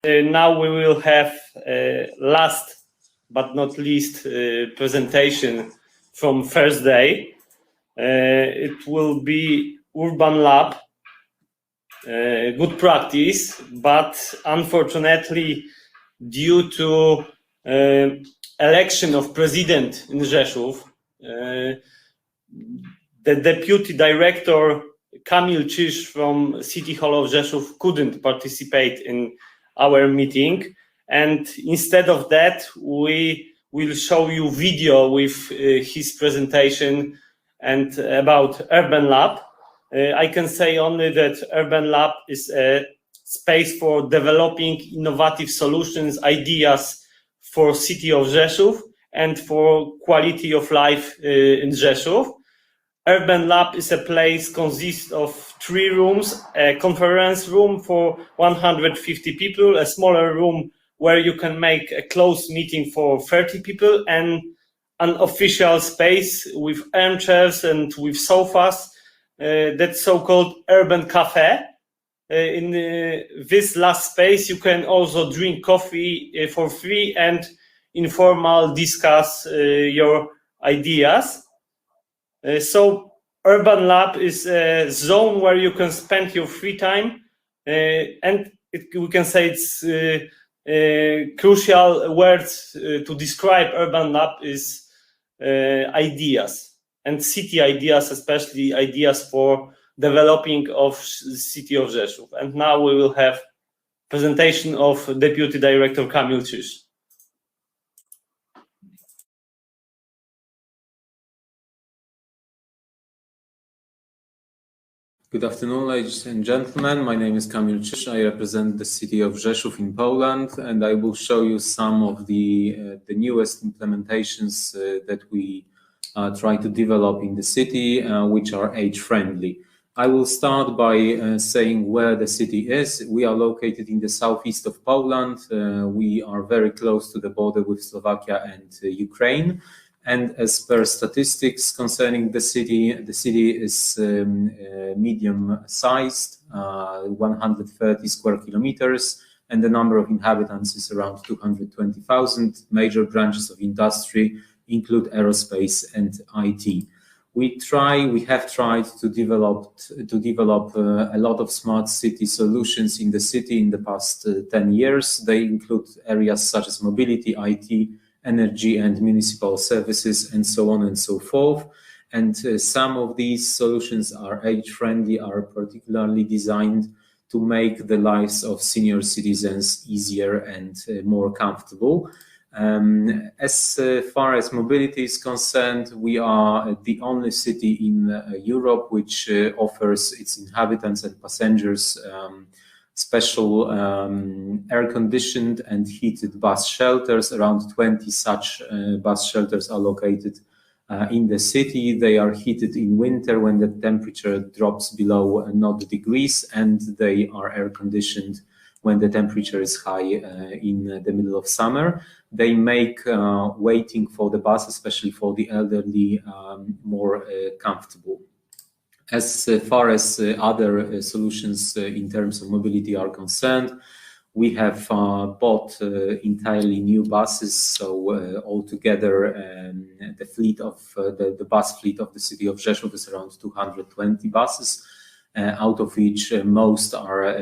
Now we will have last but not least presentation from first day. It will be UrbanLab, good practice, but unfortunately, due to election of president in Rzeszów, the deputy director Kamil Czyż from City Hall of Rzeszów couldn't participate in our meeting, and instead of that we will show you video with his presentation and about UrbanLab. I can say only that UrbanLab is a space for developing innovative solutions, ideas for City of Rzeszów and for quality of life in Rzeszów. UrbanLab is a place consists of 3 rooms, a conference room for 150 people, a smaller room where you can make a closed meeting for 30 people, and an official space with armchairs and with sofas, that's so-called urban cafe. In this last space, you can also drink coffee for free and informal discuss your ideas. So UrbanLab is a zone where you can spend your free time, and we can say it's crucial words to describe UrbanLab is ideas, and city ideas, especially ideas for developing of City of Rzeszów. And now we will have presentation of Deputy Director Kamil Czyż. Good afternoon, ladies and gentlemen. My name is Kamil Czyż. I represent the city of Rzeszów in Poland, and I will show you some of the newest implementations that we try to develop in the city, which are age-friendly. I will start by saying where the city is. We are located in the southeast of Poland. We are very close to the border with Slovakia and Ukraine. And as per statistics concerning the city is medium-sized, 130 square kilometers, and the number of inhabitants is around 220,000. Major branches of industry include aerospace and IT. We have tried to develop a lot of smart city solutions in the city in the past 10 years. They include areas such as mobility, IT, energy and municipal services, and so on and so forth. And some of these solutions are age-friendly, are particularly designed to make the lives of senior citizens easier and more comfortable. As far as mobility is concerned, we are the only city in Europe which offers its inhabitants and passengers special air-conditioned and heated bus shelters. Around 20 such bus shelters are located in the city. They are heated in winter when the temperature drops below 0 degrees, and they are air-conditioned when the temperature is high in the middle of summer. They make waiting for the bus, especially for the elderly, more comfortable. As far as other solutions in terms of mobility are concerned, we have bought entirely new buses. So altogether, the fleet of the bus fleet of the city of Rzeszów is around 220 buses, out of which most are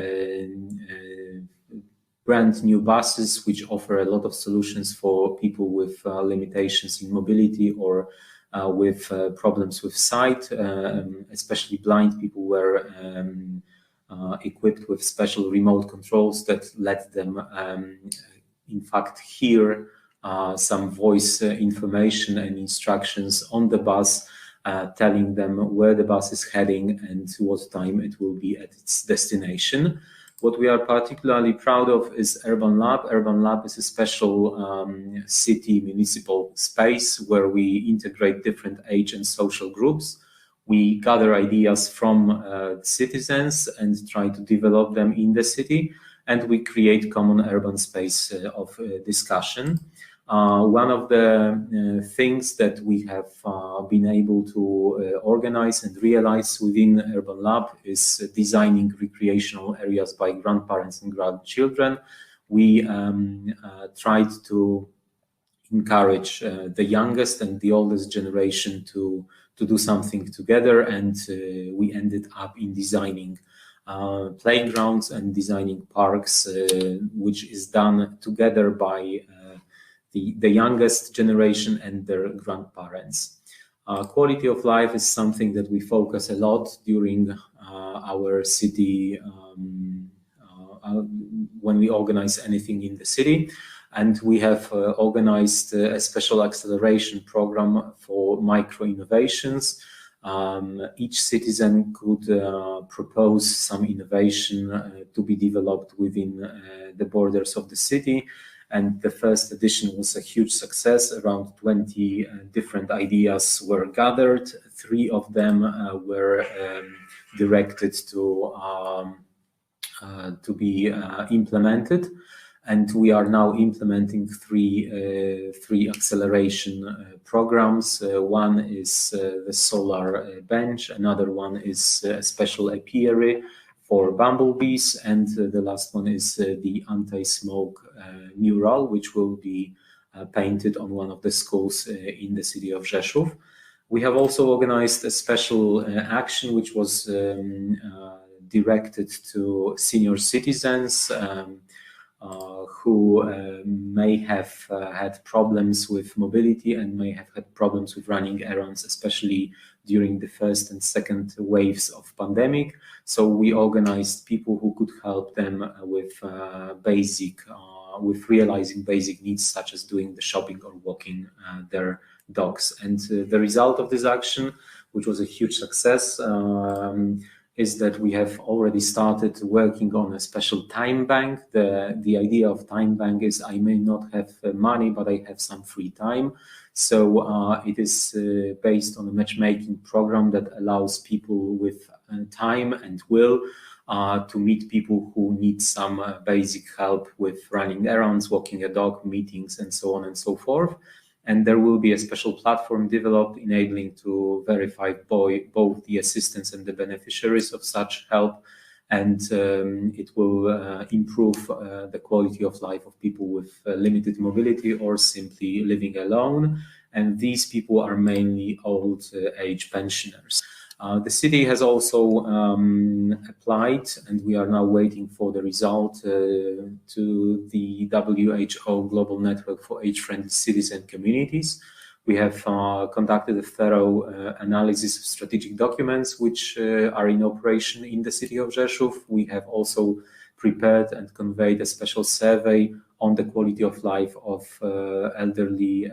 brand new buses, which offer a lot of solutions for people with limitations in mobility or with problems with sight, especially blind people were equipped with special remote controls that let them in fact hear some voice information and instructions on the bus, telling them where the bus is heading and what time it will be at its destination. What we are particularly proud of is UrbanLab. UrbanLab is a special city municipal space where we integrate different age and social groups. We gather ideas from citizens and try to develop them in the city, and we create common urban space of discussion. One of the things that we have been able to organize and realize within UrbanLab is designing recreational areas by grandparents and grandchildren. we tried to encourage the youngest and the oldest generation to do something together, and we ended up in designing playgrounds and designing parks, which is done together by the youngest generation and their grandparents. Quality of life is something that we focus a lot during our city when we organize anything in the city. And we have organized a special acceleration program for micro innovations. Each citizen could propose some innovation to be developed within the borders of the city. And the first edition was a huge success. Around 20 different ideas were gathered. 3 of them were directed to be implemented. And we are now implementing three acceleration programs. One is the solar bench. Another one is a special apiary for bumblebees. And the last one is the anti-smoke mural, which will be painted on one of the schools in the city of Rzeszów. We have also organized a special action, which was directed to senior citizens who may have had problems with mobility and may have had problems with running errands, especially during the first and second waves of pandemic. So we organized people who could help them with with realizing basic needs, such as doing the shopping or walking their dogs. And the result of this action, which was a huge success, is that we have already started working on a special time bank. The idea of time bank is I may not have money, but I have some free time. So it is based on a matchmaking program that allows people with time and will to meet people who need some basic help with running errands, walking a dog, meetings, and so on and so forth. And there will be a special platform developed enabling to verify both the assistants and the beneficiaries of such help. And it will improve the quality of life of people with limited mobility or simply living alone. And these people are mainly old age pensioners. The city has also applied, and we are now waiting for the result, to the WHO Global Network for Age-Friendly Cities and Communities. We have conducted a thorough analysis of strategic documents which are in operation in the city of Rzeszów. We have also prepared and conveyed a special survey on the quality of life of elderly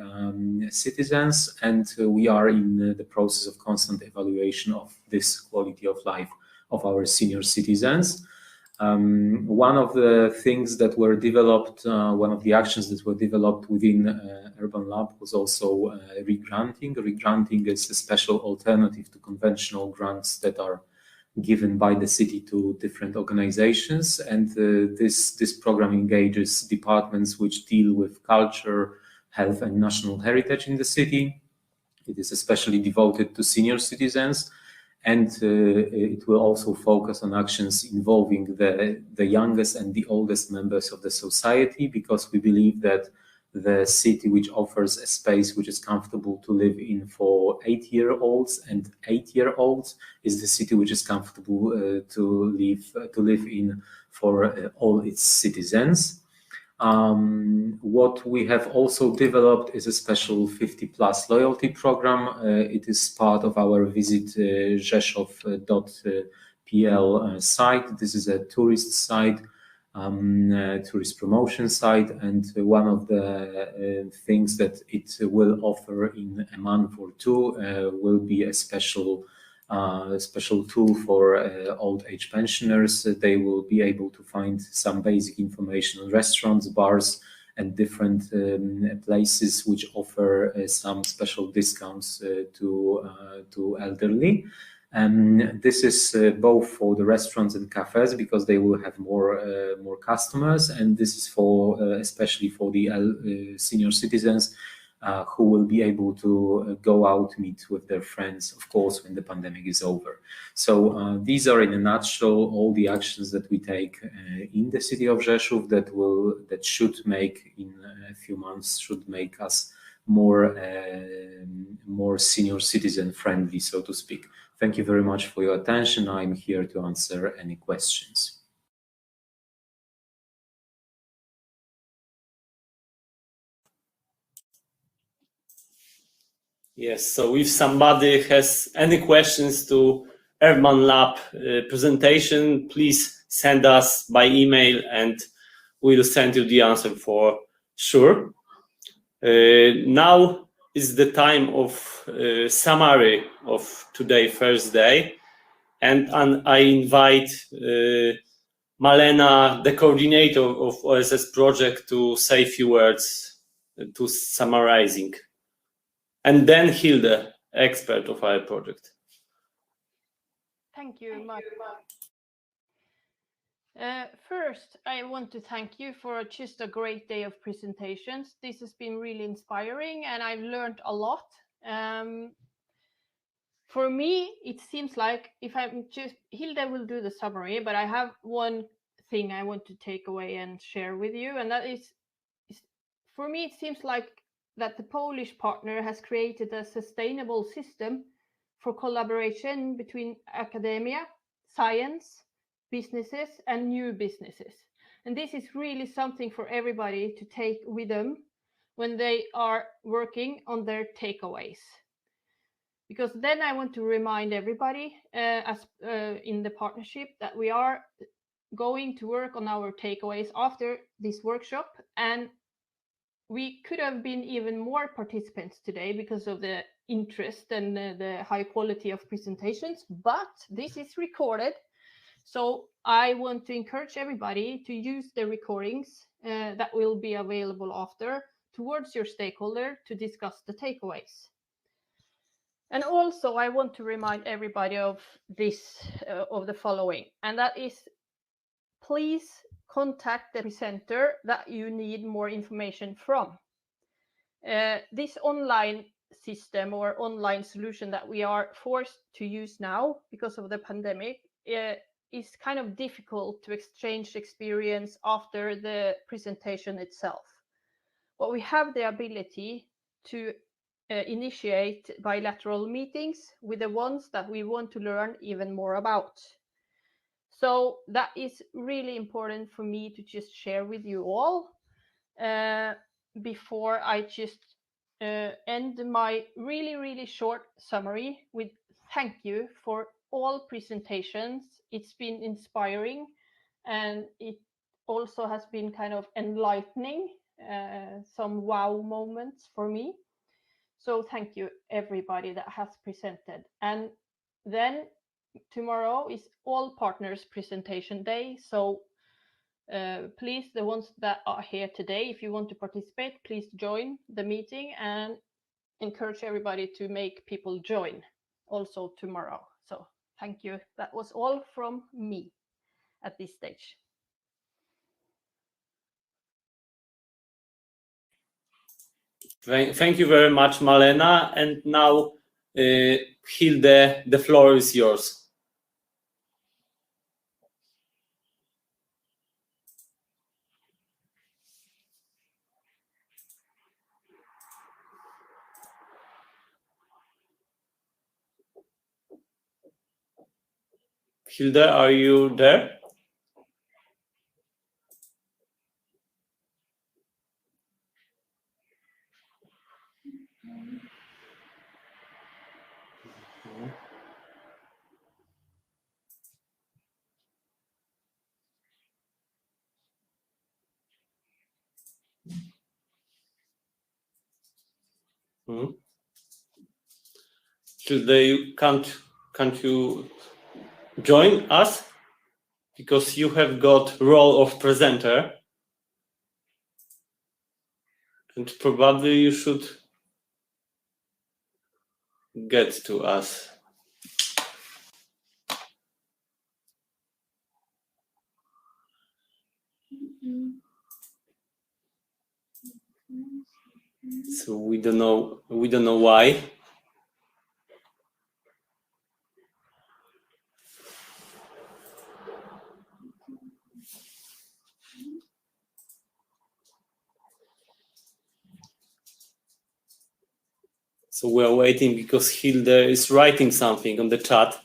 citizens, and we are in the process of constant evaluation of this quality of life of our senior citizens. One of the things that were developed, one of the actions that were developed within UrbanLab was also regranting. Regranting is a special alternative to conventional grants that are given by the city to different organizations, and this program engages departments which deal with culture, health, and national heritage in the city. It is especially devoted to senior citizens, and it will also focus on actions involving the youngest and the oldest members of the society, because we believe that the city which offers a space which is comfortable to live in for 8-year-olds and 8-year-olds is the city which is comfortable to live in for all its citizens. What we have also developed is a special 50+ loyalty program. It is part of our visit rzeszow.pl site. This is a tourist site, tourist promotion site, and one of the things that it will offer in a month or two will be a special tool for old age pensioners. They will be able to find some basic information on restaurants, bars, and different places which offer some special discounts to elderly. And this is both for the restaurants and cafes, because they will have more customers, and this is for especially for the senior citizens, who will be able to go out, meet with their friends, of course, when the pandemic is over. So these are, in a nutshell, all the actions that we take in the city of Rzeszów that should make, in a few months, should make us more senior citizen friendly, so to speak. Thank you very much for your attention. I'm here to answer any questions. Yes, so if somebody has any questions to UrbanLab presentation, please send us by email and we'll send you the answer for sure. Now is the time of summary of today, Thursday, and I invite Malena, the coordinator of OSS project, to say a few words to summarizing. And then Hilde, expert of our project. Thank you, Mark. First, I want to thank you for just a great day of presentations. This has been really inspiring and I've learned a lot. For me, it seems like Hilde will do the summary, but I have one thing I want to take away and share with you. And that is for me, it seems like that the Polish partner has created a sustainable system for collaboration between academia, science, businesses, and new businesses. And this is really something for everybody to take with them when they are working on their takeaways. Because then I want to remind everybody in the partnership that we are going to work on our takeaways after this workshop, and we could have been even more participants today because of the interest and the high quality of presentations, but this is recorded. So I want to encourage everybody to use the recordings that will be available after towards your stakeholder to discuss the takeaways. And also I want to remind everybody of this, of the following, and that is, please contact the presenter that you need more information from. This online system or online solution that we are forced to use now because of the pandemic is kind of difficult to exchange experience after the presentation itself. But we have the ability to initiate bilateral meetings with the ones that we want to learn even more about. So that is really important for me to just share with you all before I just end my really short summary with thank you for all presentations. It's been inspiring and it also has been kind of enlightening, some wow moments for me. So thank you everybody that has presented. And then tomorrow is all partners presentation day. So please, the ones that are here today, if you want to participate, please join the meeting and encourage everybody to make people join also tomorrow. So thank you. That was all from me at this stage. Thank you very much, Malena. And now, Hilde, the floor is yours. Hilde, are you there? Hilde, can't you join us? Because you have got role of presenter. And probably you should get to us. So we don't know why. So we are waiting because Hilde is writing something on the chat.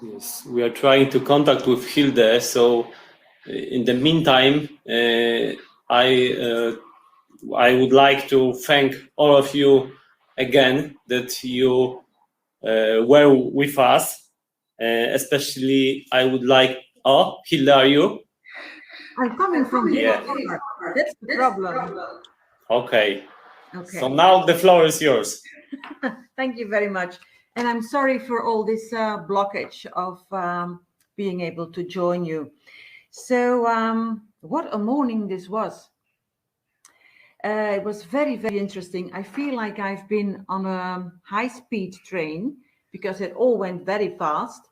Yes, we are trying to contact with Hilde. So in the meantime, I would like to thank all of you again that you were with us. Especially, I would like. Oh, Hilde, are you? I'm coming from here. Yeah. That's the problem. Okay. Okay. So now the floor is yours. Thank you very much. And I'm sorry for all this blockage of being able to join you. So what a morning this was. It was very, very interesting. I feel like I've been on a high-speed train because it all went very fast.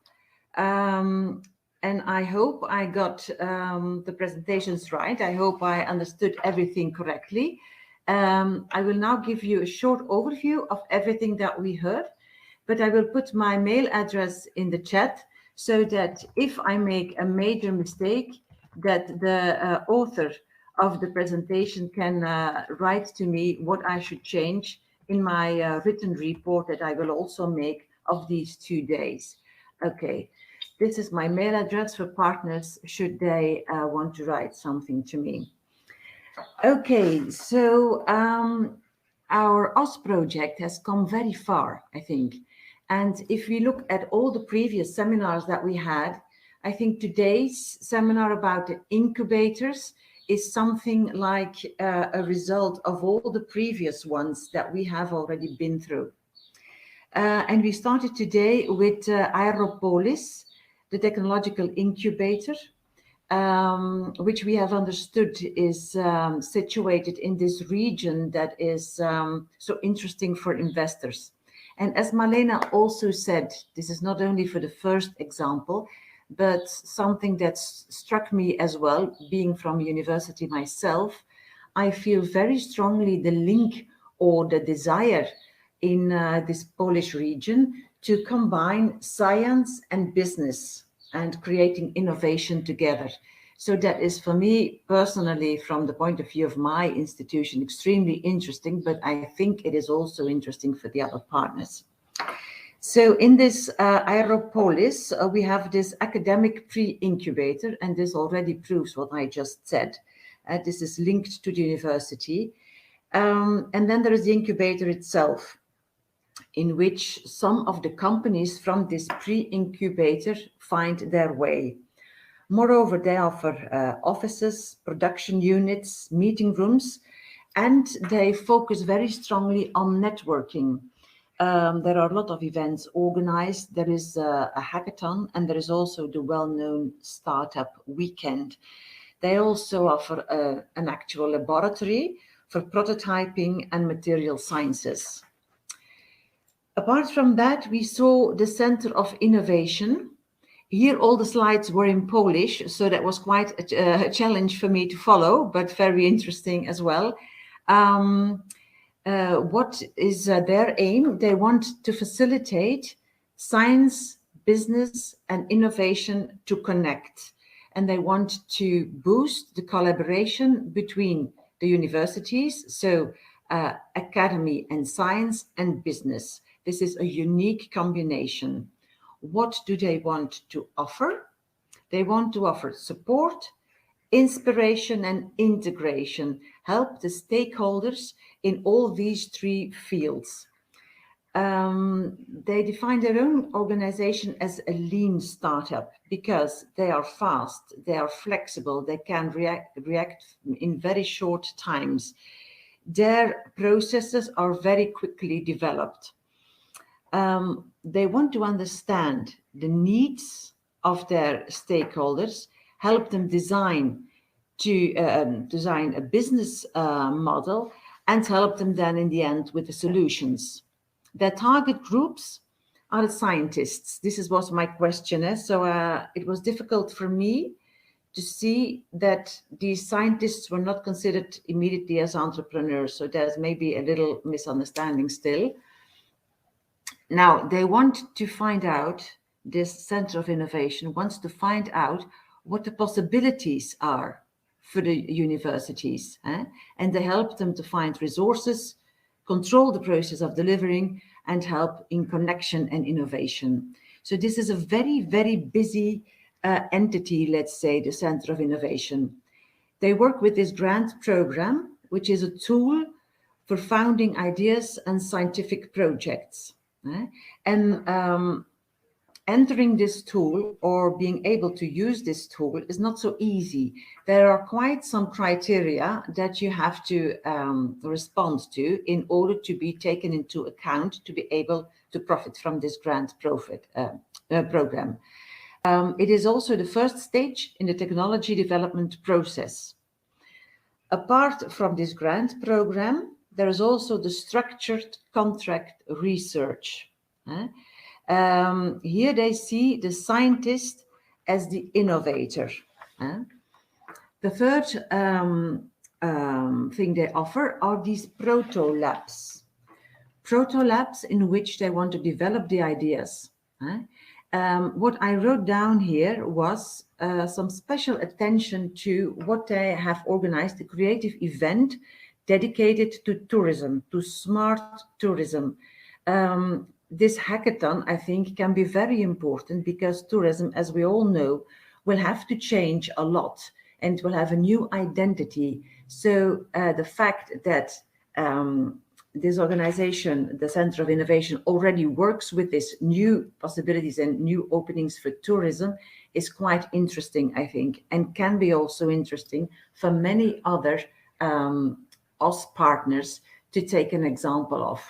And I hope I got the presentations right. I hope I understood everything correctly. I will now give you a short overview of everything that we heard, but I will put my mail address in the chat so that if I make a major mistake, that the author of the presentation can write to me what I should change in my written report that I will also make of these 2 days. Okay, this is my mail address for partners should they want to write something to me. Okay, so our OS project has come very far, I think. And if we look at all the previous seminars that we had, I think today's seminar about the incubators is something like a result of all the previous ones that we have already been through. And we started today with Aeropolis, the technological incubator, which we have understood is situated in this region that is so interesting for investors. And as Malena also said, this is not only for the first example, but something that struck me as well, being from university myself, I feel very strongly the link or the desire in this Polish region to combine science and business and creating innovation together. So that is for me personally, from the point of view of my institution, extremely interesting, but I think it is also interesting for the other partners. So in this Aeropolis, we have this academic pre-incubator, and this already proves what I just said. This is linked to the university. And then there is the incubator itself, in which some of the companies from this pre-incubator find their way. Moreover, they offer offices, production units, meeting rooms, and they focus very strongly on networking. There are a lot of events organized. There is a hackathon, and there is also the well-known startup weekend. They also offer an actual laboratory for prototyping and material sciences. Apart from that, we saw the Center of Innovation. Here, all the slides were in Polish, so that was quite a challenge for me to follow, but very interesting as well. What is their aim? They want to facilitate science, business, and innovation to connect. And they want to boost the collaboration between the universities, so academy and science and business. This is a unique combination. What do they want to offer? They want to offer support, inspiration, and integration, help the stakeholders in all these three fields. They define their own organization as a lean startup because they are fast, they are flexible, they can react in very short times. Their processes are very quickly developed. They want to understand the needs of their stakeholders, help them design a business model, and help them then in the end with the solutions. Their target groups are the scientists. This was my question. So it was difficult for me to see that these scientists were not considered immediately as entrepreneurs. So there's maybe a little misunderstanding still. Now, they want to find out, this Center of Innovation wants to find out what the possibilities are for the universities. And they help them to find resources, control the process of delivering, and help in connection and innovation. So this is a very, very busy entity, let's say, the Center of Innovation. They work with this grant program, which is a tool for founding ideas and scientific projects. And entering this tool or being able to use this tool is not so easy. There are quite some criteria that you have to respond to in order to be taken into account to be able to profit from this grant program. It is also the first stage in the technology development process. Apart from this grant program, there is also the structured contract research. Here they see the scientist as the innovator. The third thing they offer are these proto-labs. Proto-labs in which they want to develop the ideas. What I wrote down here was some special attention to what they have organized, a creative event dedicated to tourism, to smart tourism. This hackathon, I think, can be very important because tourism, as we all know, will have to change a lot and will have a new identity. So the fact that this organization, the Center of Innovation, already works with these new possibilities and new openings for tourism is quite interesting, I think, and can be also interesting for many other OS partners to take an example of.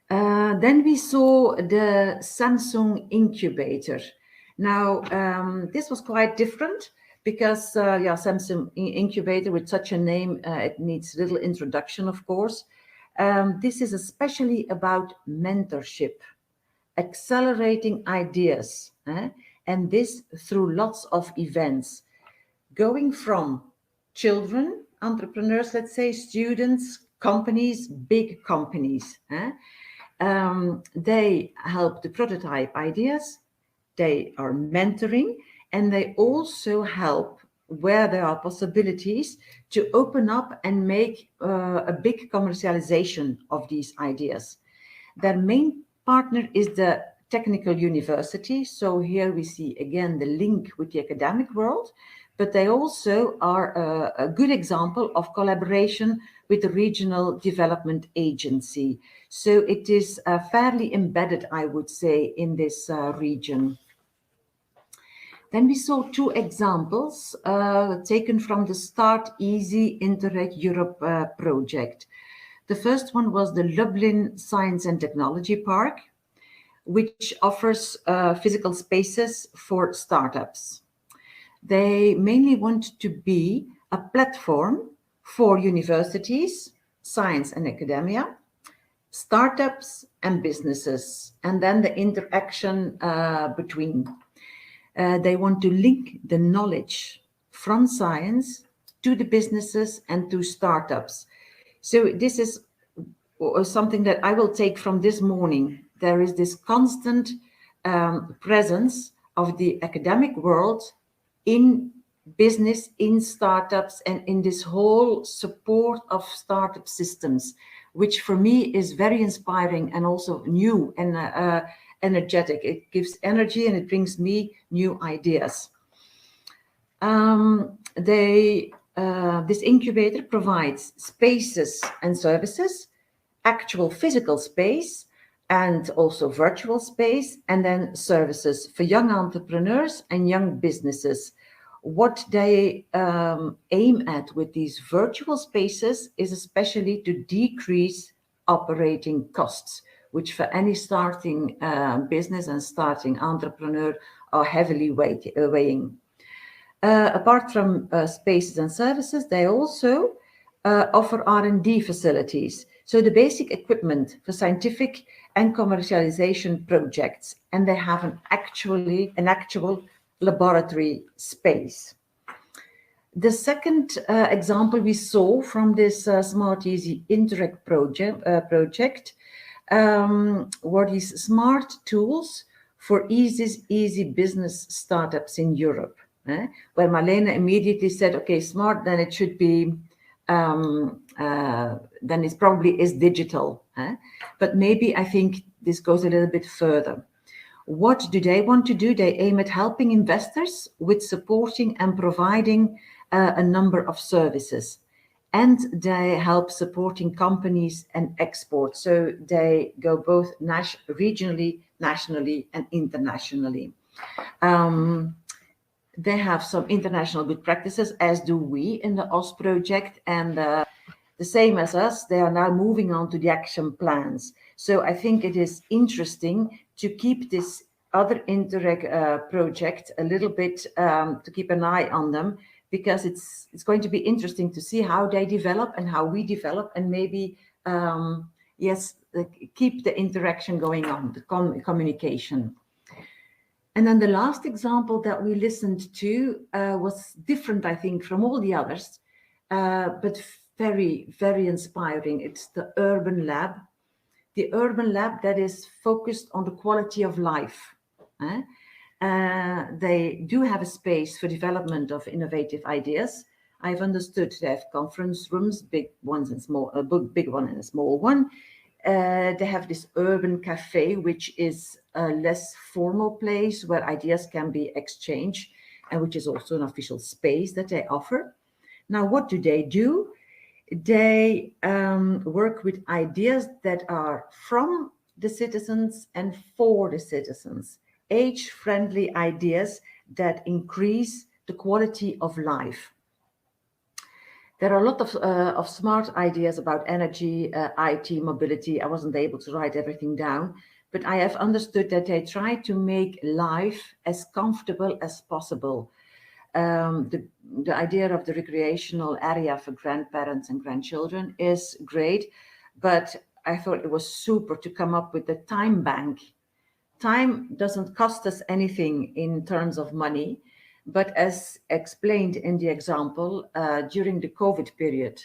Then we saw the Samsung incubator. Now, this was quite different because, Samsung incubator with such a name, it needs little introduction, of course. This is especially about mentorship, accelerating ideas, and this through lots of events, going from children, entrepreneurs, let's say, students, companies, big companies. They help to prototype ideas, they are mentoring, and they also help where there are possibilities to open up and make a big commercialization of these ideas. Their main partner is the technical university. So here we see again the link with the academic world, but they also are a good example of collaboration with the regional development agency. So it is fairly embedded, I would say, in this region. Then we saw two examples taken from the Start Easy Interreg Europe project. The first one was the Lublin Science and Technology Park, which offers physical spaces for startups. They mainly want to be a platform for universities, science and academia, startups and businesses, and then the interaction between. They want to link the knowledge from science to the businesses and to startups. So this is something that I will take from this morning. There is this constant presence of the academic world in business, in startups, and in this whole support of startup systems, which for me is very inspiring and also new and energetic. It gives energy and it brings me new ideas. This incubator provides spaces and services actual physical space and also virtual space, and then services for young entrepreneurs and young businesses. What they aim at with these virtual spaces is especially to decrease operating costs, which for any starting business and starting entrepreneur are heavily weighing. Apart from spaces and services, they also offer R&D facilities. So the basic equipment for scientific and commercialization projects, and they have an actual laboratory space. The second example we saw from this Smart Easy Interact project were these smart tools for easy business startups in Europe, where Marlene immediately said, okay, smart, then it should be, then it probably is digital. But maybe I think this goes a little bit further. What do they want to do? They aim at helping investors with supporting and providing a number of services. And they help supporting companies and exports. So they go both regionally, nationally, and internationally. They have some international good practices, as do we in the OS project. And the same as us, they are now moving on to the action plans. So I think it is interesting to keep this other Interreg project a little bit, to keep an eye on them, because it's going to be interesting to see how they develop and how we develop, and maybe, keep the interaction going on, the communication. And then the last example that we listened to was different, I think, from all the others, but very, very inspiring. It's the UrbanLab. The UrbanLab that is focused on the quality of life. They do have a space for development of innovative ideas. I've understood they have conference rooms, big ones and small, a big one and a small one. They have this urban cafe, which is a less formal place where ideas can be exchanged, and which is also an official space that they offer. Now, what do? They work with ideas that are from the citizens and for the citizens, age-friendly ideas that increase the quality of life. There are a lot of smart ideas about energy, IT, mobility. I wasn't able to write everything down, but I have understood that they try to make life as comfortable as possible. The idea of the recreational area for grandparents and grandchildren is great, but I thought it was super to come up with the time bank. Time doesn't cost us anything in terms of money, but as explained in the example, during the COVID period,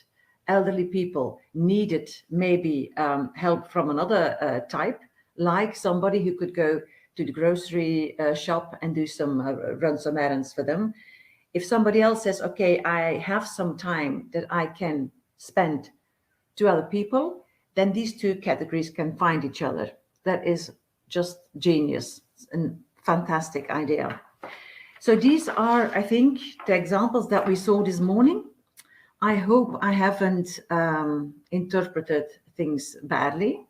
elderly people needed maybe help from another type, like somebody who could go to the grocery shop and do run some errands for them. If somebody else says, okay, I have some time that I can spend to other people, then these two categories can find each other. That is just genius and fantastic idea. So these are, I think, the examples that we saw this morning. I hope I haven't interpreted things badly.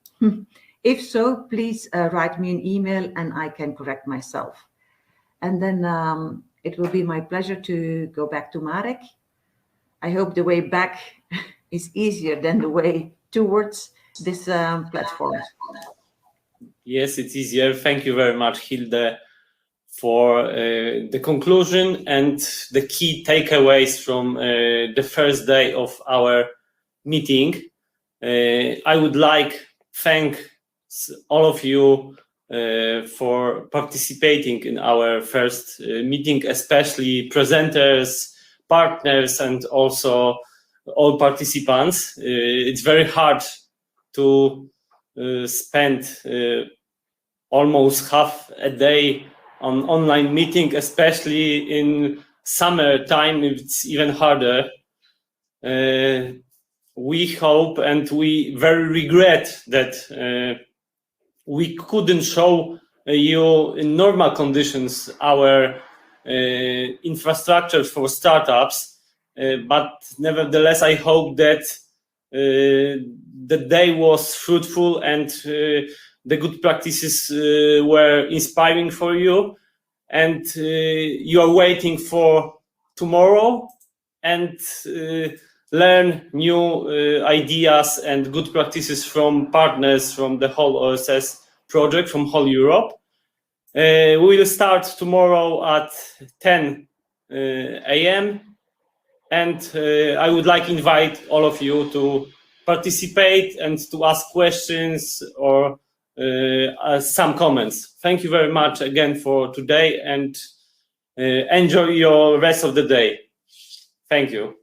If so, please write me an email and I can correct myself. And then it will be my pleasure to go back to Marek. I hope the way back is easier than the way towards this platform. Yes, it's easier. Thank you very much, Hilde, for the conclusion and the key takeaways from the first day of our meeting. I would like to thank all of you for participating in our first meeting, especially presenters, partners, and also all participants. It's very hard to spend almost half a day on online meeting, especially in summer time. It's even harder. We hope and we very regret that we couldn't show you in normal conditions our infrastructure for startups, but nevertheless, I hope that the day was fruitful and the good practices were inspiring for you, and you are waiting for tomorrow and learn new ideas and good practices from partners from the whole OSS project, from whole Europe. We will start tomorrow at 10 a.m. and I would like to invite all of you to participate and to ask questions or some comments. Thank you very much again for today, and enjoy your rest of the day. Thank you.